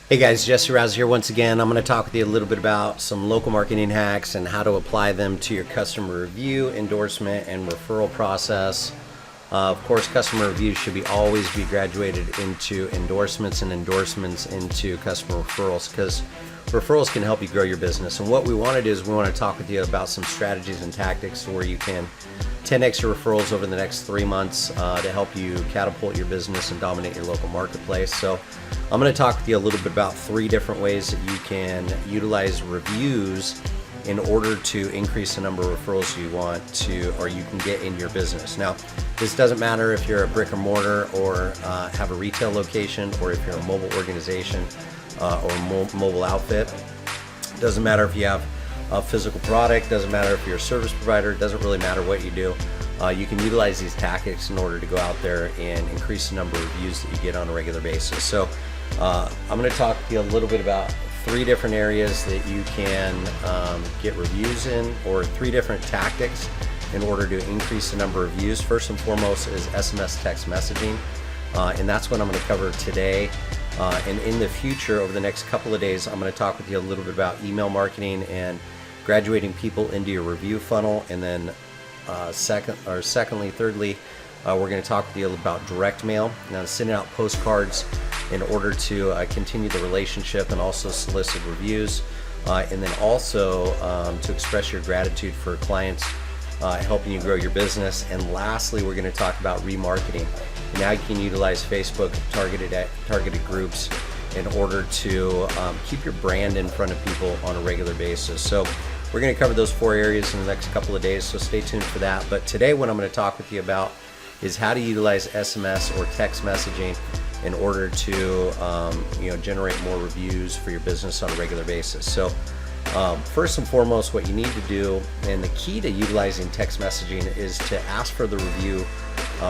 Hey guys, Jesse Razo here once again. I'm going to talk with you a little bit about some local marketing hacks and how to apply them to your customer review, endorsement, and referral process. Of course, customer reviews should always be graduated into endorsements and endorsements into customer referrals, because referrals can help you grow your business. And what we want to do is we want to talk with you about some strategies and tactics where you can 10x your referrals over the next 3 months to help you catapult your business and dominate your local marketplace. So I'm going to talk with you a little bit about 3 different ways that you can utilize reviews in order to increase the number of referrals you want to, or you can get in your business. Now, this doesn't matter if you're a brick and mortar or have a retail location, or if you're a mobile organization or mobile outfit. It doesn't matter if you have a physical product, doesn't matter if you're a service provider, it doesn't really matter what you do. You can utilize these tactics in order to go out there and increase the number of reviews that you get on a regular basis. So I'm going to talk to you a little bit about 3 different areas that you can get reviews in, or 3 different tactics in order to increase the number of views. First and foremost is SMS text messaging, and that's what I'm going to cover today. And in the future, over the next couple of days, I'm going to talk with you a little bit about email marketing and graduating people into your review funnel. And then thirdly, we're going to talk with you about direct mail. Now, sending out postcards in order to continue the relationship and also solicit reviews, and then also to express your gratitude for clients helping you grow your business. And lastly, we're going to talk about remarketing. Now you can utilize Facebook targeted groups in order to keep your brand in front of people on a regular basis. So we're going to cover those 4 areas in the next couple of days, so stay tuned for that. But today what I'm going to talk with you about is how to utilize SMS or text messaging in order to generate more reviews for your business on a regular basis. So first and foremost, what you need to do, and the key to utilizing text messaging, is to ask for the review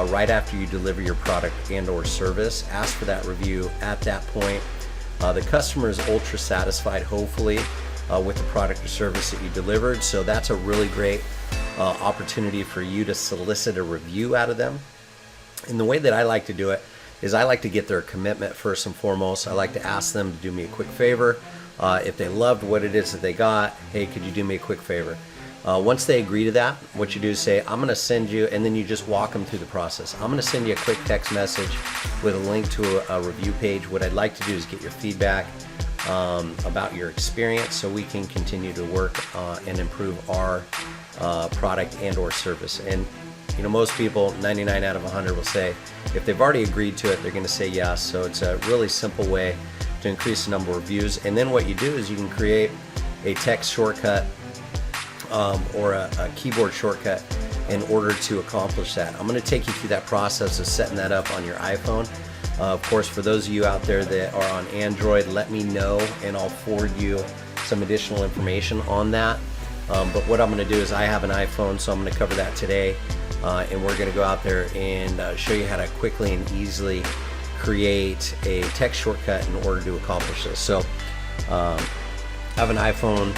right after you deliver your product and or service. Ask for that review at that point. The customer is ultra satisfied, hopefully, with the product or service that you delivered. So that's a really great opportunity for you to solicit a review out of them. And the way that I like to do it is I like to get their commitment first and foremost. I like to ask them to do me a quick favor. If they loved what it is that they got, hey, could you do me a quick favor? Once they agree to that, what you do is say, I'm going to send you, and then you just walk them through the process. I'm going to send you a quick text message with a link to a review page. What I'd like to do is get your feedback about your experience, so we can continue to work and improve our product and or service. And most people, 99 out of 100, will say if they've already agreed to it, they're going to say yes. So it's a really simple way to increase the number of views. And then what you do is you can create a text shortcut or a keyboard shortcut in order to accomplish that. I'm going to take you through that process of setting that up on your iPhone. Of course, for those of you out there that are on Android, let me know and I'll forward you some additional information on that. But what I'm going to do is, I have an iPhone, so I'm going to cover that today. And we're going to go out there and show you how to quickly and easily create a text shortcut in order to accomplish this. So I have an iPhone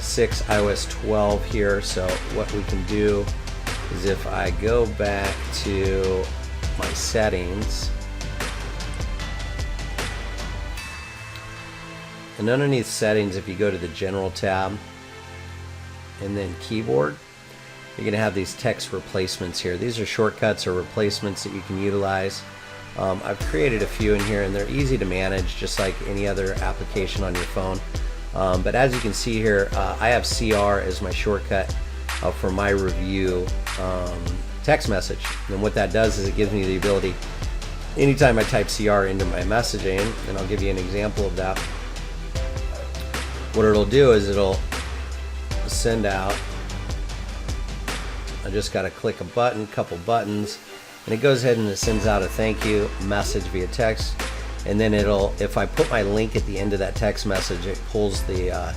6 iOS 12 here. So what we can do is, if I go back to my settings, and underneath settings, if you go to the general tab and then keyboard, you're going to have these text replacements here. These are shortcuts or replacements that you can utilize. I've created a few in here, and they're easy to manage, just like any other application on your phone. But as you can see here, I have CR as my shortcut for my review text message. And what that does is it gives me the ability, anytime I type CR into my messaging, and I'll give you an example of that, what it'll do is it'll send out, I just got to click a button, couple buttons, and it goes ahead and it sends out a thank you message via text. And then if I put my link at the end of that text message, it pulls the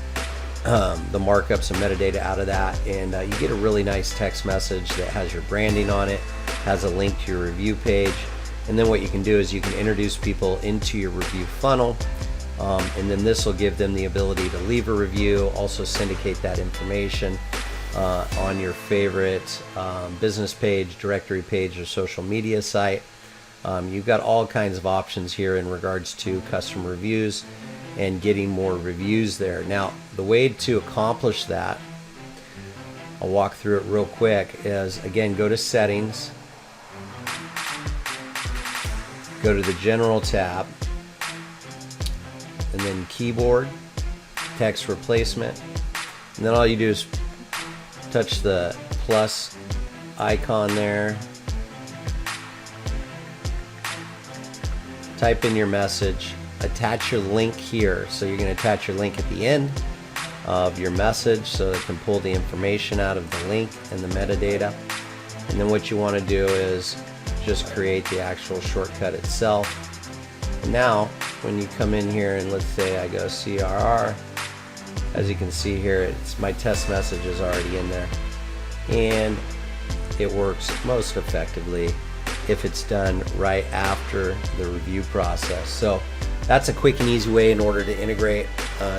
markups and metadata out of that, and you get a really nice text message that has your branding on it, has a link to your review page. And then what you can do is you can introduce people into your review funnel, and then this will give them the ability to leave a review, also syndicate that information on your favorite business page, directory page, or social media site. You've got all kinds of options here in regards to customer reviews and getting more reviews there. Now, the way to accomplish that, I'll walk through it real quick, is again, go to settings, go to the general tab, and then keyboard, text replacement, and then all you do is touch the plus icon there, type in your message, attach your link here. So you're going to attach your link at the end of your message so it can pull the information out of the link and the metadata. And then what you want to do is just create the actual shortcut itself. And now when you come in here and let's say I go CRR, as you can see here, it's my test message is already in there, and it works most effectively if it's done right after the review process. So that's a quick and easy way in order to integrate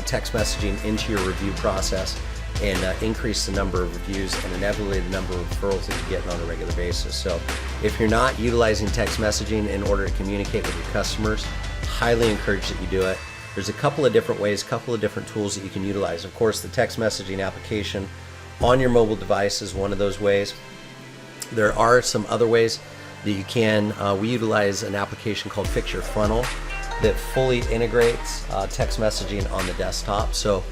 text messaging into your review process and increase the number of reviews and inevitably the number of referrals that you're getting on a regular basis. So if you're not utilizing text messaging in order to communicate with your customers, highly encourage that you do it. There's a couple of different ways, a couple of different tools that you can utilize. Of course, the text messaging application on your mobile device is one of those ways. There are some other ways that you can. We utilize an application called Fix Your Funnel that fully integrates text messaging on the desktop. So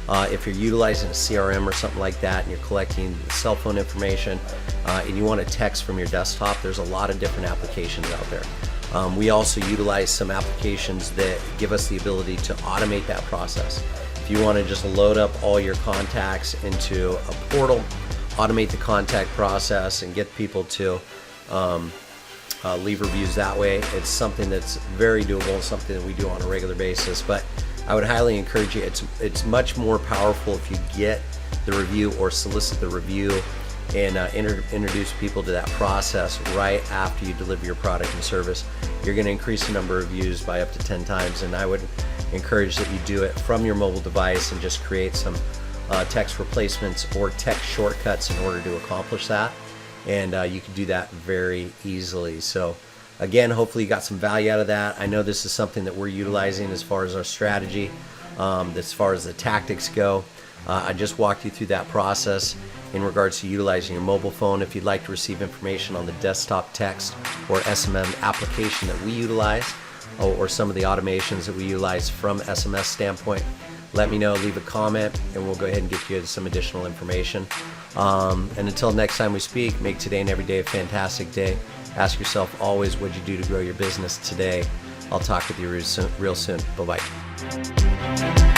if you're utilizing a CRM or something like that and you're collecting cell phone information and you want to text from your desktop, there's a lot of different applications out there. We also utilize some applications that give us the ability to automate that process. If you want to just load up all your contacts into a portal, automate the contact process and get people to leave reviews that way, it's something that's very doable, something that we do on a regular basis. But I would highly encourage you, it's much more powerful if you get the review or solicit the review and introduce people to that process right after you deliver your product and service. You're going to increase the number of views by up to 10 times, and I would encourage that you do it from your mobile device and just create some text replacements or text shortcuts in order to accomplish that. And you can do that very easily. So again, hopefully you got some value out of that. I know this is something that we're utilizing as far as our strategy, as far as the tactics go. I just walked you through that process in regards to utilizing your mobile phone. If you'd like to receive information on the desktop text or SMM application that we utilize, or some of the automations that we utilize from SMS standpoint, let me know, leave a comment, and we'll go ahead and get you some additional information. And until next time we speak, make today and every day a fantastic day. Ask yourself always, what'd you do to grow your business today? I'll talk with you real soon. Bye-bye.